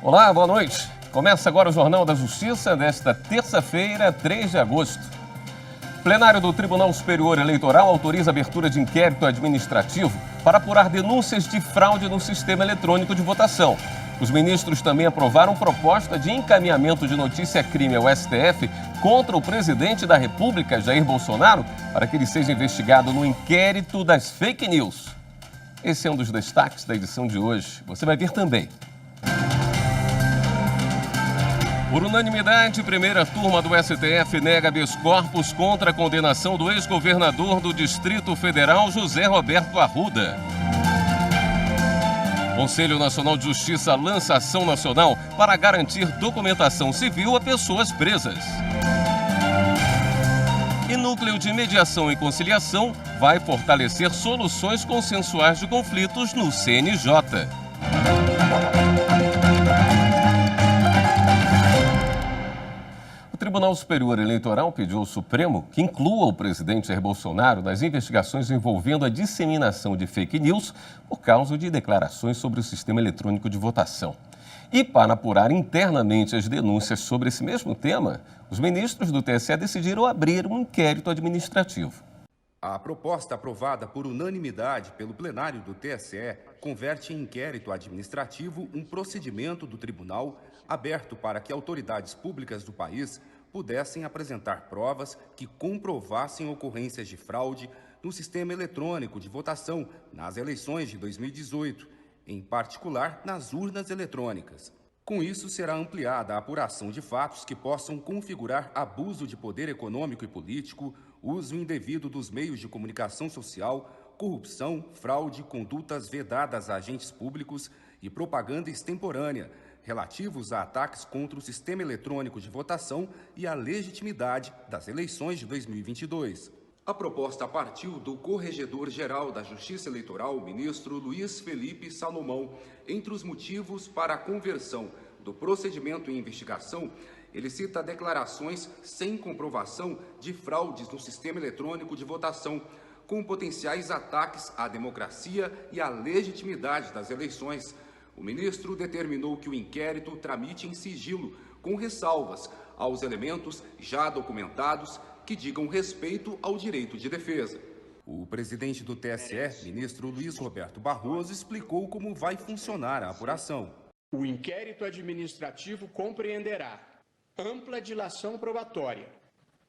Olá, boa noite. Começa agora o Jornal da Justiça desta terça-feira, 3 de agosto. O plenário do Tribunal Superior Eleitoral autoriza a abertura de inquérito administrativo para apurar denúncias de fraude no sistema eletrônico de votação. Os ministros também aprovaram proposta de encaminhamento de notícia-crime ao STF contra o presidente da República, Jair Bolsonaro, para que ele seja investigado no inquérito das fake news. Esse é um dos destaques da edição de hoje. Você vai ver também. Por unanimidade, primeira turma do STF nega habeas corpus contra a condenação do ex-governador do Distrito Federal, José Roberto Arruda. O Conselho Nacional de Justiça lança ação nacional para garantir documentação civil a pessoas presas. E Núcleo de Mediação e Conciliação vai fortalecer soluções consensuais de conflitos no CNJ. O Tribunal Superior Eleitoral pediu ao Supremo que inclua o presidente Jair Bolsonaro nas investigações envolvendo a disseminação de fake news por causa de declarações sobre o sistema eletrônico de votação. E para apurar internamente as denúncias sobre esse mesmo tema, os ministros do TSE decidiram abrir um inquérito administrativo. A proposta aprovada por unanimidade pelo plenário do TSE converte em inquérito administrativo um procedimento do tribunal aberto para que autoridades públicas do país pudessem apresentar provas que comprovassem ocorrências de fraude no sistema eletrônico de votação nas eleições de 2018, em particular nas urnas eletrônicas. Com isso, será ampliada a apuração de fatos que possam configurar abuso de poder econômico e político, uso indevido dos meios de comunicação social, corrupção, fraude, condutas vedadas a agentes públicos e propaganda extemporânea, relativos a ataques contra o sistema eletrônico de votação e a legitimidade das eleições de 2022. A proposta partiu do Corregedor-Geral da Justiça Eleitoral, ministro Luiz Felipe Salomão. Entre os motivos para a conversão do procedimento em investigação, ele cita declarações sem comprovação de fraudes no sistema eletrônico de votação, com potenciais ataques à democracia e à legitimidade das eleições. O ministro determinou que o inquérito tramite em sigilo, com ressalvas aos elementos já documentados que digam respeito ao direito de defesa. O presidente do TSE, ministro Luiz Roberto Barroso, explicou como vai funcionar a apuração. O inquérito administrativo compreenderá ampla dilação probatória,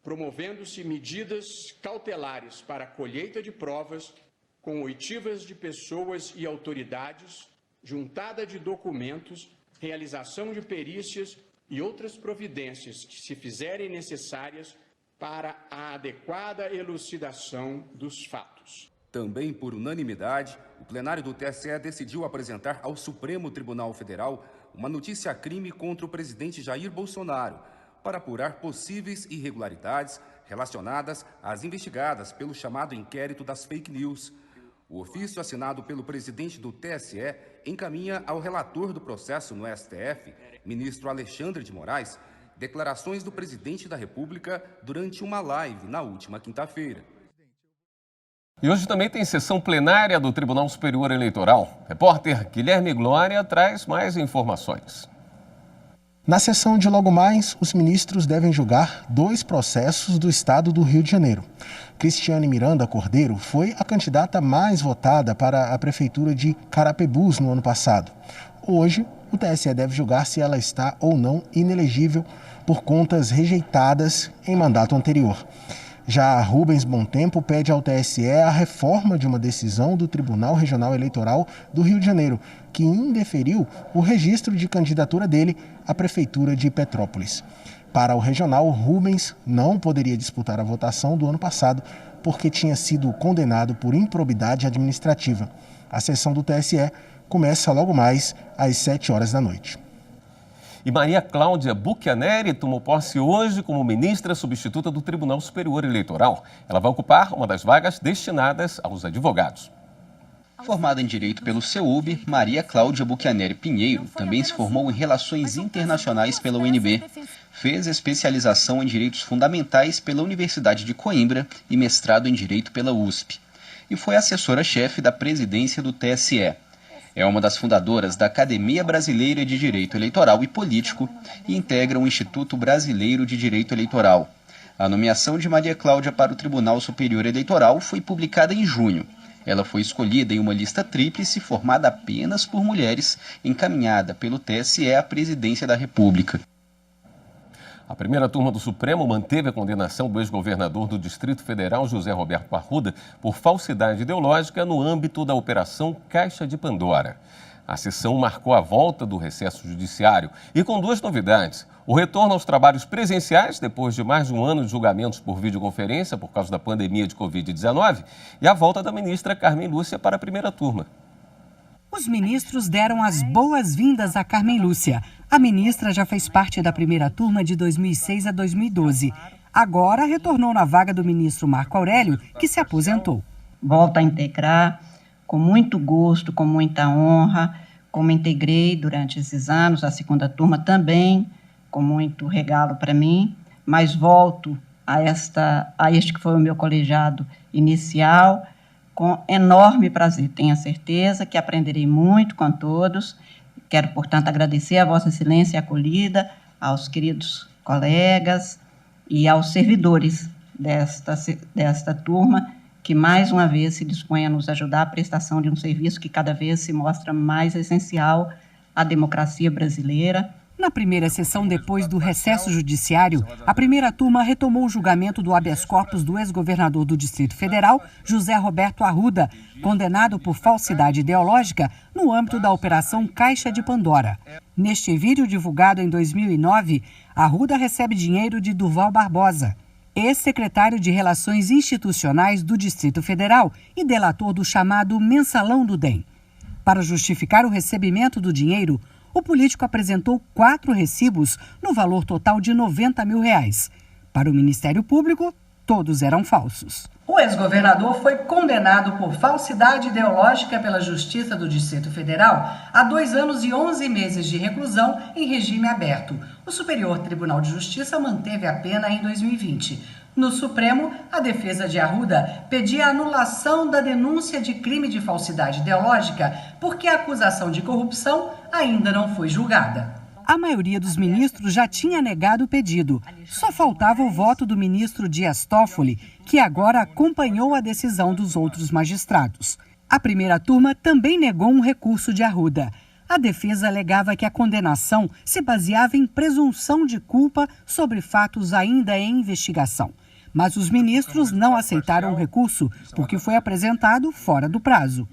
promovendo-se medidas cautelares para a colheita de provas com oitivas de pessoas e autoridades, juntada de documentos, realização de perícias e outras providências que se fizerem necessárias para a adequada elucidação dos fatos. Também por unanimidade, o plenário do TSE decidiu apresentar ao Supremo Tribunal Federal uma notícia-crime contra o presidente Jair Bolsonaro, para apurar possíveis irregularidades relacionadas às investigadas pelo chamado inquérito das fake news. O ofício assinado pelo presidente do TSE encaminha ao relator do processo no STF, ministro Alexandre de Moraes, declarações do presidente da República durante uma live na última quinta-feira. E hoje também tem sessão plenária do Tribunal Superior Eleitoral. Repórter Guilherme Glória traz mais informações. Na sessão de logo mais, os ministros devem julgar 2 processos do estado do Rio de Janeiro. Cristiane Miranda Cordeiro foi a candidata mais votada para a prefeitura de Carapebus no ano passado. Hoje, o TSE deve julgar se ela está ou não inelegível por contas rejeitadas em mandato anterior. Já Rubens Bontempo pede ao TSE a reforma de uma decisão do Tribunal Regional Eleitoral do Rio de Janeiro, que indeferiu o registro de candidatura dele à Prefeitura de Petrópolis. Para o regional, Rubens não poderia disputar a votação do ano passado porque tinha sido condenado por improbidade administrativa. A sessão do TSE começa logo mais às 7 horas da noite. E Maria Cláudia Buchianeri tomou posse hoje como ministra substituta do Tribunal Superior Eleitoral. Ela vai ocupar uma das vagas destinadas aos advogados. Formada em Direito pelo CEUB, Maria Cláudia Buchianeri Pinheiro também se formou em Relações Internacionais pela UNB. Fez especialização em Direitos Fundamentais pela Universidade de Coimbra e mestrado em Direito pela USP. E foi assessora-chefe da presidência do TSE. É uma das fundadoras da Academia Brasileira de Direito Eleitoral e Político e integra o Instituto Brasileiro de Direito Eleitoral. A nomeação de Maria Cláudia para o Tribunal Superior Eleitoral foi publicada em junho. Ela foi escolhida em uma lista tríplice formada apenas por mulheres, encaminhada pelo TSE à presidência da República. A primeira turma do Supremo manteve a condenação do ex-governador do Distrito Federal, José Roberto Arruda, por falsidade ideológica no âmbito da Operação Caixa de Pandora. A sessão marcou a volta do recesso judiciário e com duas novidades: o retorno aos trabalhos presenciais depois de mais de um ano de julgamentos por videoconferência por causa da pandemia de Covid-19 e a volta da ministra Carmen Lúcia para a primeira turma. Os ministros deram as boas-vindas a Carmen Lúcia. A ministra já fez parte da primeira turma de 2006 a 2012. Agora retornou na vaga do ministro Marco Aurélio, que se aposentou. Volto a integrar com muito gosto, com muita honra, como integrei durante esses anos, a segunda turma também, com muito regalo para mim, mas volto a este que foi o meu colegiado inicial, com enorme prazer. Tenho certeza que aprenderei muito com todos. Quero, portanto, agradecer a Vossa Excelência e a acolhida, aos queridos colegas e aos servidores desta turma, que mais uma vez se dispõe a nos ajudar à prestação de um serviço que cada vez se mostra mais essencial à democracia brasileira. Na primeira sessão, depois do recesso judiciário, a primeira turma retomou o julgamento do habeas corpus do ex-governador do Distrito Federal, José Roberto Arruda, condenado por falsidade ideológica no âmbito da Operação Caixa de Pandora. Neste vídeo divulgado em 2009, Arruda recebe dinheiro de Durval Barbosa, ex-secretário de Relações Institucionais do Distrito Federal e delator do chamado Mensalão do DEM. Para justificar o recebimento do dinheiro, o político apresentou 4 recibos no valor total de R$90 mil. Para o Ministério Público, todos eram falsos. O ex-governador foi condenado por falsidade ideológica pela Justiça do Distrito Federal a 2 anos e 11 meses de reclusão em regime aberto. O Superior Tribunal de Justiça manteve a pena em 2020. No Supremo, a defesa de Arruda pedia a anulação da denúncia de crime de falsidade ideológica porque a acusação de corrupção ainda não foi julgada. A maioria dos ministros já tinha negado o pedido. Só faltava o voto do ministro Dias Toffoli, que agora acompanhou a decisão dos outros magistrados. A primeira turma também negou um recurso de Arruda. A defesa alegava que a condenação se baseava em presunção de culpa sobre fatos ainda em investigação. Mas os ministros não aceitaram o recurso porque foi apresentado fora do prazo.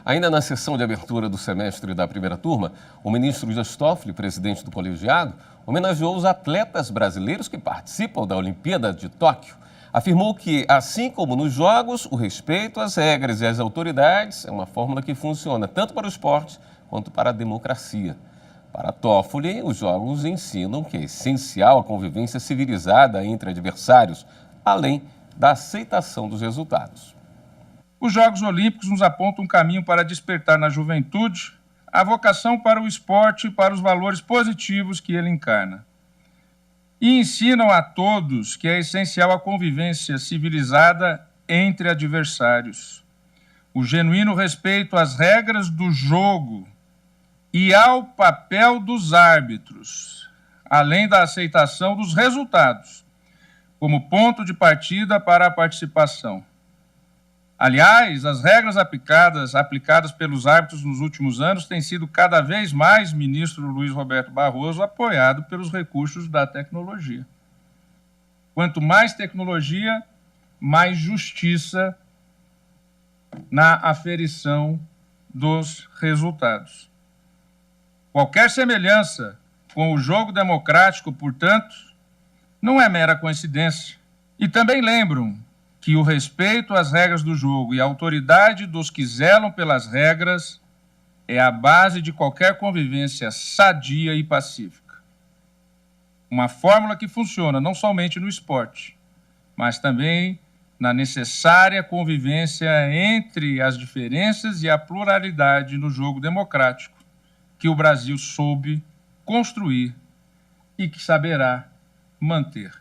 Ainda na sessão de abertura do semestre da primeira turma, o ministro Dias Toffoli, presidente do colegiado, homenageou os atletas brasileiros que participam da Olimpíada de Tóquio. Afirmou que, assim como nos jogos, o respeito às regras e às autoridades é uma fórmula que funciona tanto para o esporte quanto para a democracia. Para Toffoli, os jogos ensinam que é essencial a convivência civilizada entre adversários, além da aceitação dos resultados. Os Jogos Olímpicos nos apontam um caminho para despertar na juventude a vocação para o esporte e para os valores positivos que ele encarna. E ensinam a todos que é essencial a convivência civilizada entre adversários, o genuíno respeito às regras do jogo e ao papel dos árbitros, além da aceitação dos resultados, como ponto de partida para a participação. Aliás, as regras aplicadas pelos árbitros nos últimos anos têm sido cada vez mais, ministro Luiz Roberto Barroso, apoiado pelos recursos da tecnologia. Quanto mais tecnologia, mais justiça na aferição dos resultados. Qualquer semelhança com o jogo democrático, portanto, não é mera coincidência. E também lembram que o respeito às regras do jogo e a autoridade dos que zelam pelas regras é a base de qualquer convivência sadia e pacífica. Uma fórmula que funciona não somente no esporte, mas também na necessária convivência entre as diferenças e a pluralidade no jogo democrático que o Brasil soube construir e que saberá manter.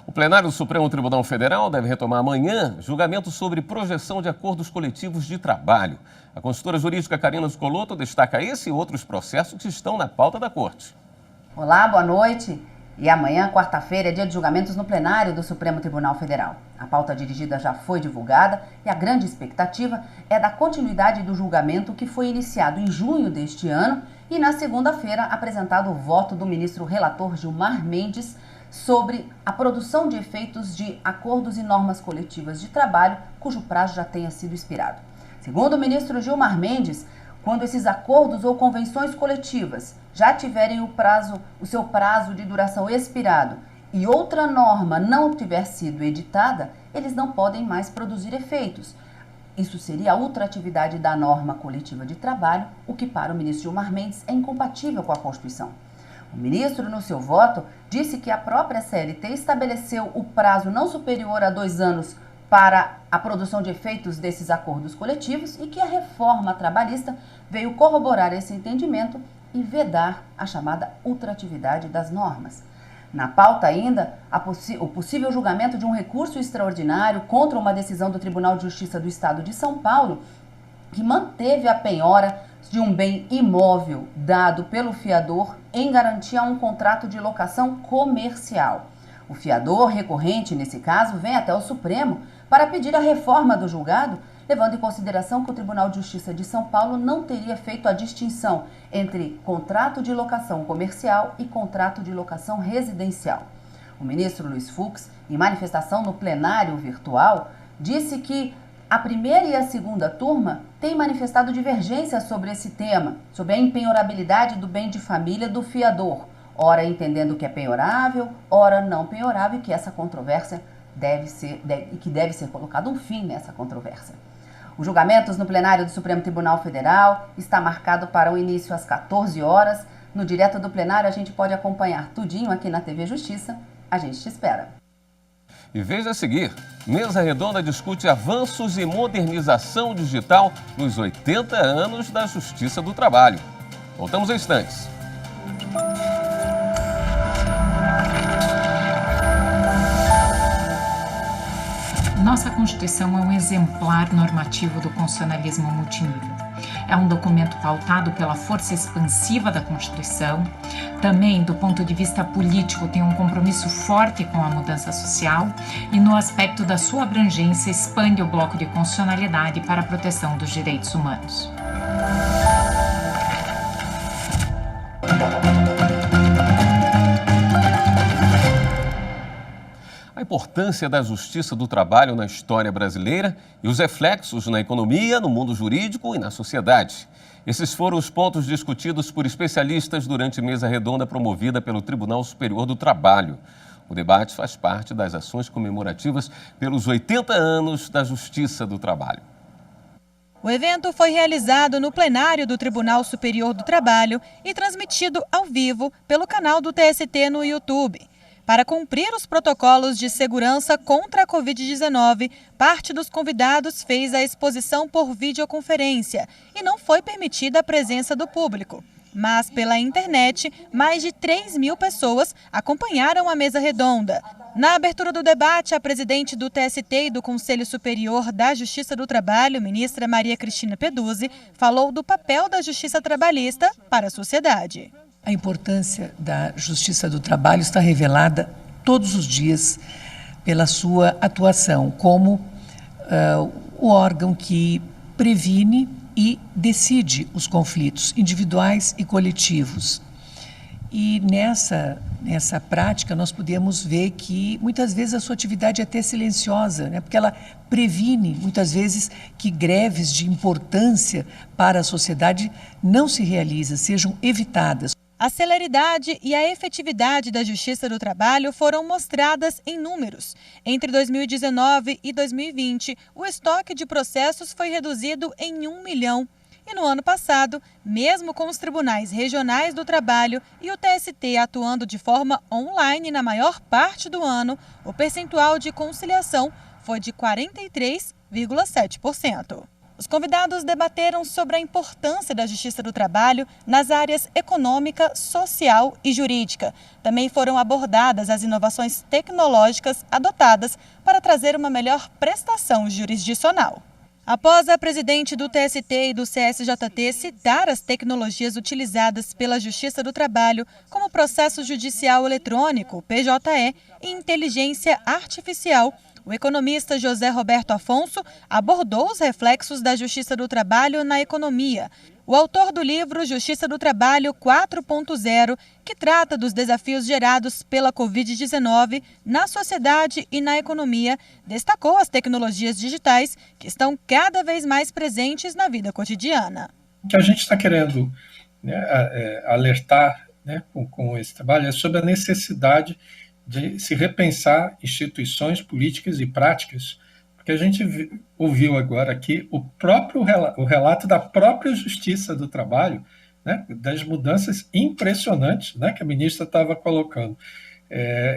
O plenário do Supremo Tribunal Federal deve retomar amanhã julgamento sobre projeção de acordos coletivos de trabalho. A consultora jurídica Karina Zucolotto destaca esse e outros processos que estão na pauta da Corte. Olá, boa noite. E amanhã, quarta-feira, é dia de julgamentos no plenário do Supremo Tribunal Federal. A pauta dirigida já foi divulgada e a grande expectativa é da continuidade do julgamento que foi iniciado em junho deste ano e na segunda-feira apresentado o voto do ministro relator Gilmar Mendes sobre a produção de efeitos de acordos e normas coletivas de trabalho cujo prazo já tenha sido expirado. Segundo o ministro Gilmar Mendes, quando esses acordos ou convenções coletivas já tiverem o seu prazo de duração expirado e outra norma não tiver sido editada, eles não podem mais produzir efeitos. Isso seria a ultratividade da norma coletiva de trabalho, o que para o ministro Gilmar Mendes é incompatível com a Constituição. O ministro, no seu voto, disse que a própria CLT estabeleceu o prazo não superior a 2 anos para a produção de efeitos desses acordos coletivos e que a reforma trabalhista veio corroborar esse entendimento e vedar a chamada ultratividade das normas. Na pauta ainda, o possível julgamento de um recurso extraordinário contra uma decisão do Tribunal de Justiça do Estado de São Paulo, que manteve a penhora de um bem imóvel dado pelo fiador em garantia a um contrato de locação comercial. O fiador recorrente, nesse caso, vem até o Supremo para pedir a reforma do julgado, levando em consideração que o Tribunal de Justiça de São Paulo não teria feito a distinção entre contrato de locação comercial e contrato de locação residencial. O ministro Luiz Fux, em manifestação no plenário virtual, disse que a primeira e a segunda turma têm manifestado divergência sobre esse tema, sobre a impenhorabilidade do bem de família do fiador, ora entendendo que é penhorável, ora não penhorável, e que essa controvérsia deve ser colocado um fim nessa controvérsia. Os julgamentos no plenário do Supremo Tribunal Federal está marcado para o início às 14 horas. No direto do plenário a gente pode acompanhar tudinho aqui na TV Justiça. A gente te espera. E veja a seguir, Mesa Redonda discute avanços e modernização digital nos 80 anos da Justiça do Trabalho. Voltamos em instantes. Nossa Constituição é um exemplar normativo do constitucionalismo multinível. É um documento pautado pela força expansiva da Constituição. Também, do ponto de vista político, tem um compromisso forte com a mudança social e, no aspecto da sua abrangência, expande o bloco de constitucionalidade para a proteção dos direitos humanos. A importância da Justiça do Trabalho na história brasileira e os reflexos na economia, no mundo jurídico e na sociedade. Esses foram os pontos discutidos por especialistas durante mesa redonda promovida pelo Tribunal Superior do Trabalho. O debate faz parte das ações comemorativas pelos 80 anos da Justiça do Trabalho. O evento foi realizado no plenário do Tribunal Superior do Trabalho e transmitido ao vivo pelo canal do TST no YouTube. Para cumprir os protocolos de segurança contra a Covid-19, parte dos convidados fez a exposição por videoconferência e não foi permitida a presença do público. Mas, pela internet, mais de 3.000 pessoas acompanharam a mesa redonda. Na abertura do debate, a presidente do TST e do Conselho Superior da Justiça do Trabalho, ministra Maria Cristina Peduzzi, falou do papel da justiça trabalhista para a sociedade. A importância da Justiça do Trabalho está revelada todos os dias pela sua atuação como o órgão que previne e decide os conflitos individuais e coletivos. E nessa prática nós podemos ver que muitas vezes a sua atividade é até silenciosa, né? Porque ela previne muitas vezes que greves de importância para a sociedade não se realizem, sejam evitadas. A celeridade e a efetividade da Justiça do Trabalho foram mostradas em números. Entre 2019 e 2020, o estoque de processos foi reduzido em 1 milhão. E no ano passado, mesmo com os tribunais regionais do trabalho e o TST atuando de forma online na maior parte do ano, o percentual de conciliação foi de 43,7%. Os convidados debateram sobre a importância da Justiça do Trabalho nas áreas econômica, social e jurídica. Também foram abordadas as inovações tecnológicas adotadas para trazer uma melhor prestação jurisdicional. Após a presidente do TST e do CSJT citar as tecnologias utilizadas pela Justiça do Trabalho, como processo judicial eletrônico, PJE, e inteligência artificial, o economista José Roberto Afonso abordou os reflexos da Justiça do Trabalho na economia. O autor do livro Justiça do Trabalho 4.0, que trata dos desafios gerados pela Covid-19 na sociedade e na economia, destacou as tecnologias digitais que estão cada vez mais presentes na vida cotidiana. O que a gente está querendo alertar com esse trabalho é sobre a necessidade de se repensar instituições políticas e práticas, porque a gente ouviu agora aqui o relato da própria Justiça do Trabalho, das mudanças impressionantes que a ministra estava colocando.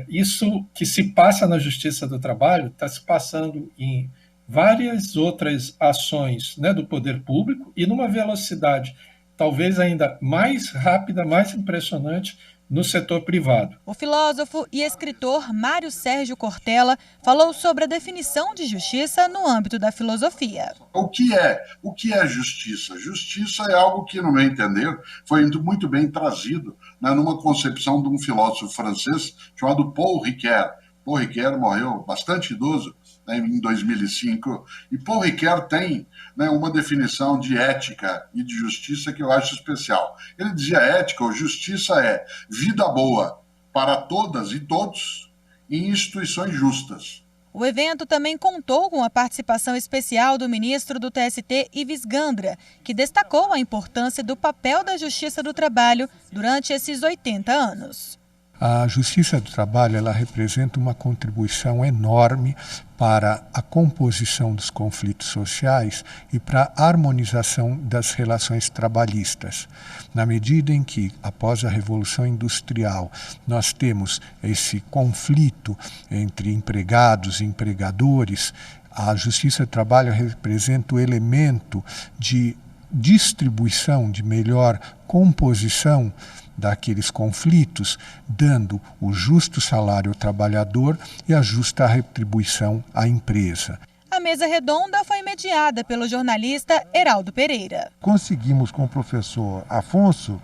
Isso que se passa na Justiça do Trabalho está se passando em várias outras ações do poder público e numa velocidade talvez ainda mais rápida, mais impressionante no setor privado. O filósofo e escritor Mário Sérgio Cortella falou sobre a definição de justiça no âmbito da filosofia. O que é justiça? Justiça é algo que, no meu entender, foi muito bem trazido numa concepção de um filósofo francês chamado Paul Ricoeur. Paul Ricoeur morreu bastante idoso em 2005, e Paul Ricoeur tem uma definição de ética e de justiça que eu acho especial. Ele dizia: ética ou justiça é vida boa para todas e todos em instituições justas. O evento também contou com a participação especial do ministro do TST, Ives Gandra, que destacou a importância do papel da Justiça do Trabalho durante esses 80 anos. A Justiça do Trabalho ela representa uma contribuição enorme para a composição dos conflitos sociais e para a harmonização das relações trabalhistas. Na medida em que, após a Revolução Industrial, nós temos esse conflito entre empregados e empregadores, a Justiça do Trabalho representa o elemento de distribuição, de melhor composição daqueles conflitos, dando o justo salário ao trabalhador e a justa retribuição à empresa. A mesa redonda foi mediada pelo jornalista Heraldo Pereira. Conseguimos com o professor Afonso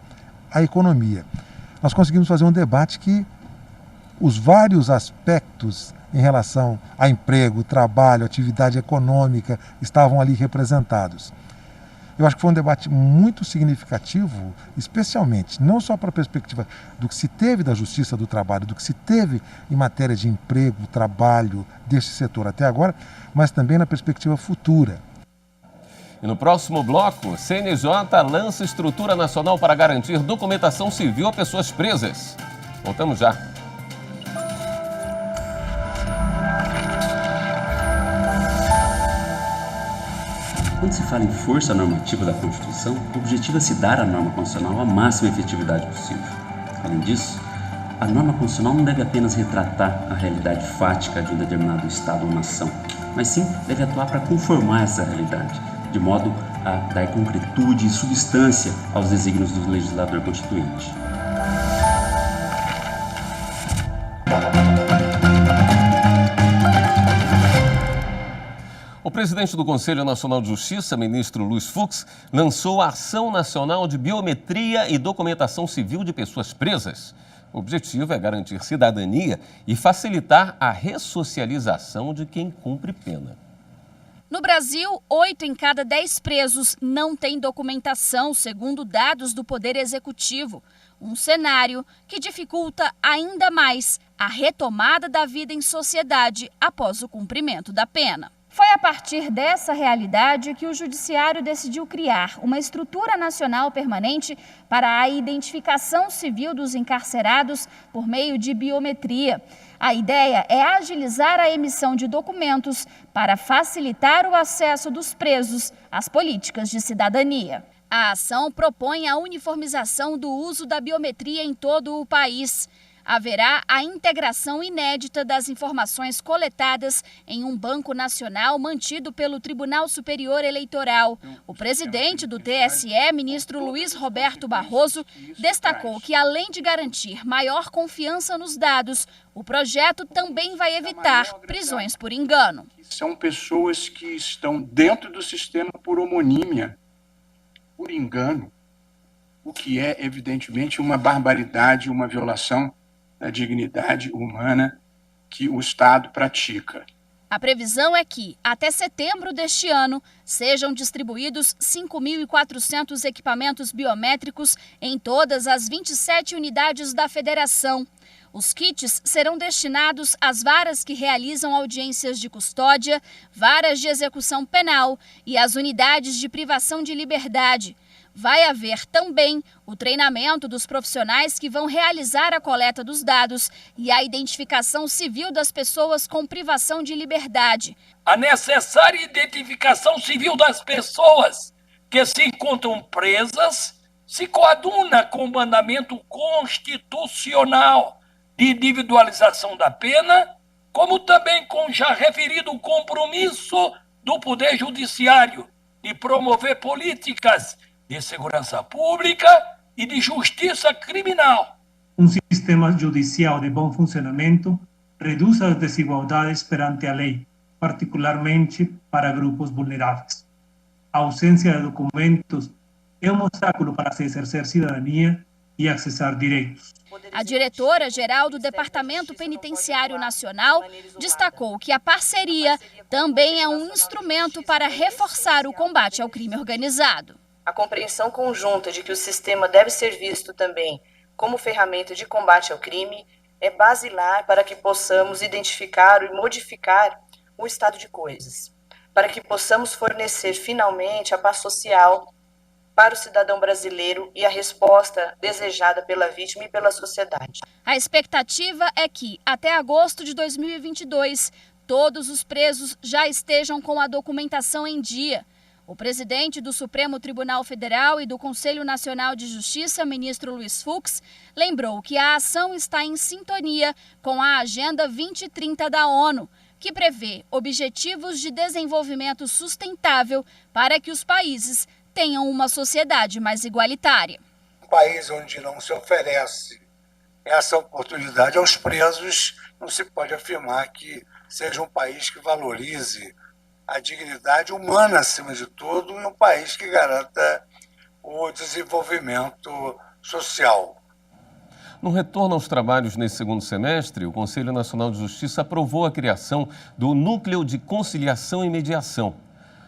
a economia. Nós conseguimos fazer um debate que os vários aspectos em relação a emprego, trabalho, atividade econômica estavam ali representados. Eu acho que foi um debate muito significativo, especialmente, não só para a perspectiva do que se teve da Justiça do Trabalho, do que se teve em matéria de emprego, trabalho deste setor até agora, mas também na perspectiva futura. E no próximo bloco, CNJ lança estrutura nacional para garantir documentação civil a pessoas presas. Voltamos já. Quando se fala em força normativa da Constituição, o objetivo é se dar à norma constitucional a máxima efetividade possível. Além disso, a norma constitucional não deve apenas retratar a realidade fática de um determinado Estado ou nação, mas sim deve atuar para conformar essa realidade, de modo a dar concretude e substância aos desígnios do legislador constituinte. O presidente do Conselho Nacional de Justiça, ministro Luiz Fux, lançou a Ação Nacional de Biometria e Documentação Civil de Pessoas Presas. O objetivo é garantir cidadania e facilitar a ressocialização de quem cumpre pena. No Brasil, 8 em cada 10 presos não têm documentação, segundo dados do Poder Executivo. Um cenário que dificulta ainda mais a retomada da vida em sociedade após o cumprimento da pena. Foi a partir dessa realidade que o Judiciário decidiu criar uma estrutura nacional permanente para a identificação civil dos encarcerados por meio de biometria. A ideia é agilizar a emissão de documentos para facilitar o acesso dos presos às políticas de cidadania. A ação propõe a uniformização do uso da biometria em todo o país. haverá a integração inédita das informações coletadas em um banco nacional mantido pelo Tribunal Superior Eleitoral. O presidente do TSE, ministro Luiz Roberto Barroso, destacou que, além de garantir maior confiança nos dados, o projeto também vai evitar prisões por engano. São pessoas que estão dentro do sistema por homonímia, por engano, o que é, evidentemente, uma barbaridade, uma violação da dignidade humana que o Estado pratica. A previsão é que, até setembro deste ano, sejam distribuídos 5.400 equipamentos biométricos em todas as 27 unidades da federação. Os kits serão destinados às varas que realizam audiências de custódia, varas de execução penal e às unidades de privação de liberdade. Vai haver também o treinamento dos profissionais que vão realizar a coleta dos dados e a identificação civil das pessoas com privação de liberdade. A necessária identificação civil das pessoas que se encontram presas se coaduna com o mandamento constitucional de individualização da pena, como também com o já referido compromisso do Poder Judiciário de promover políticas de segurança pública e de justiça criminal. Um sistema judicial de bom funcionamento reduz as desigualdades perante a lei, particularmente para grupos vulneráveis. A ausência de documentos é um obstáculo para se exercer cidadania e acessar direitos. A diretora-geral do Departamento Penitenciário Nacional destacou que a parceria também é um instrumento para reforçar o combate ao crime organizado. A compreensão conjunta de que o sistema deve ser visto também como ferramenta de combate ao crime é basilar para que possamos identificar e modificar o estado de coisas, para que possamos fornecer finalmente a paz social para o cidadão brasileiro e a resposta desejada pela vítima e pela sociedade. A expectativa é que, até agosto de 2022, todos os presos já estejam com a documentação em dia. O presidente do Supremo Tribunal Federal e do Conselho Nacional de Justiça, ministro Luiz Fux, lembrou que a ação está em sintonia com a Agenda 2030 da ONU, que prevê objetivos de desenvolvimento sustentável para que os países tenham uma sociedade mais igualitária. Um país onde não se oferece essa oportunidade aos presos, não se pode afirmar que seja um país que valorize a dignidade humana, acima de tudo, e um país que garanta o desenvolvimento social. No retorno aos trabalhos nesse segundo semestre, o Conselho Nacional de Justiça aprovou a criação do Núcleo de Conciliação e Mediação.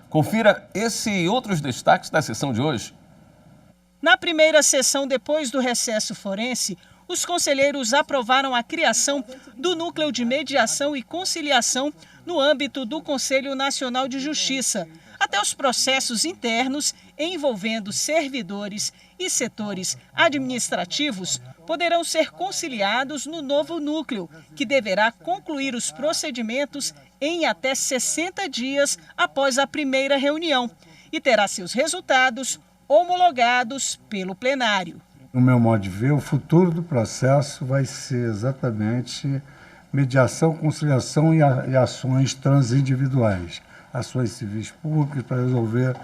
Confira esse e outros destaques da sessão de hoje. Na primeira sessão, depois do recesso forense, os conselheiros aprovaram a criação do Núcleo de Mediação e Conciliação no âmbito do Conselho Nacional de Justiça. Até os processos internos envolvendo servidores e setores administrativos poderão ser conciliados no novo núcleo, que deverá concluir os procedimentos em até 60 dias após a primeira reunião e terá seus resultados homologados pelo plenário. No meu modo de ver, o futuro do processo vai ser exatamente mediação, conciliação e ações transindividuais, ações civis públicas para resolver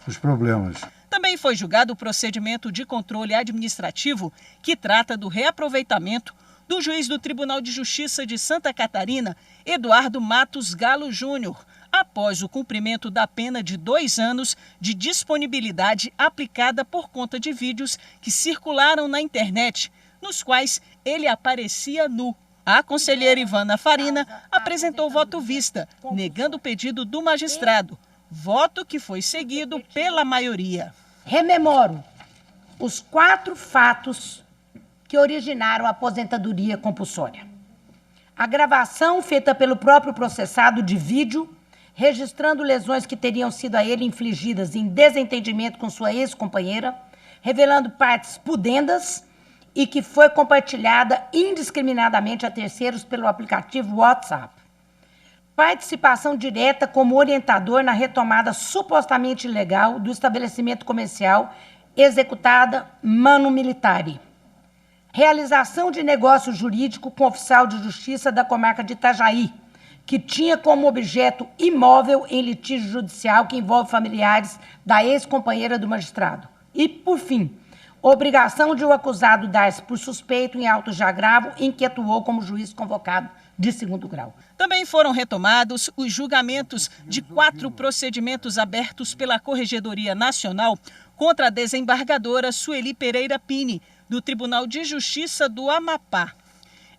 os problemas. Também foi julgado o procedimento de controle administrativo que trata do reaproveitamento do juiz do Tribunal de Justiça de Santa Catarina, Eduardo Matos Galo Júnior, após o cumprimento da pena de 2 anos de disponibilidade aplicada por conta de vídeos que circularam na internet, nos quais ele aparecia nu. A conselheira Ivana Farina apresentou voto vista, negando o pedido do magistrado, voto que foi seguido pela maioria. Rememoro os 4 fatos que originaram a aposentadoria compulsória. A gravação feita pelo próprio processado de vídeo, registrando lesões que teriam sido a ele infligidas em desentendimento com sua ex-companheira, revelando partes pudendas e que foi compartilhada indiscriminadamente a terceiros pelo aplicativo WhatsApp. Participação direta como orientador na retomada supostamente ilegal do estabelecimento comercial executada manu militari. Realização de negócio jurídico com oficial de justiça da comarca de Itajaí, que tinha como objeto imóvel em litígio judicial que envolve familiares da ex-companheira do magistrado. E, por fim, obrigação de o acusado dar-se por suspeito em auto de agravo em que atuou como juiz convocado de segundo grau. Também foram retomados os julgamentos de 4 procedimentos abertos pela Corregedoria Nacional contra a desembargadora Sueli Pereira Pini, do Tribunal de Justiça do Amapá.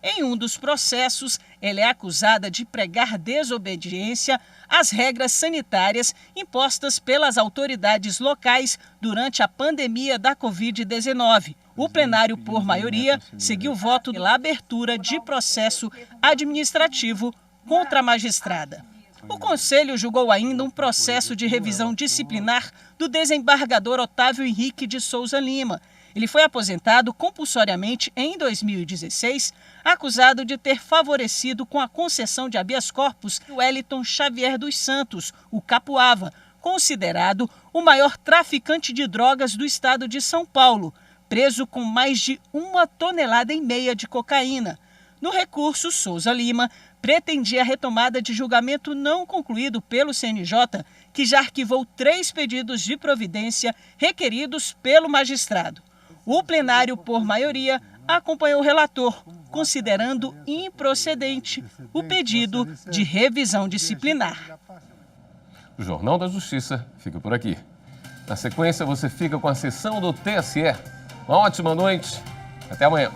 Em um dos processos, ela é acusada de pregar desobediência às regras sanitárias impostas pelas autoridades locais durante a pandemia da Covid-19. O plenário, por maioria, seguiu o voto pela abertura de processo administrativo contra a magistrada. O Conselho julgou ainda um processo de revisão disciplinar do desembargador Otávio Henrique de Souza Lima. Ele foi aposentado compulsoriamente em 2016, acusado de ter favorecido com a concessão de habeas corpus o Wellington Xavier dos Santos, o Capuava, considerado o maior traficante de drogas do estado de São Paulo, preso com mais de 1,5 tonelada de cocaína. No recurso, Souza Lima pretendia a retomada de julgamento não concluído pelo CNJ, que já arquivou 3 pedidos de providência requeridos pelo magistrado. O plenário, por maioria, acompanhou o relator, considerando improcedente o pedido de revisão disciplinar. O Jornal da Justiça fica por aqui. Na sequência, você fica com a sessão do TSE. Uma ótima noite. Até amanhã.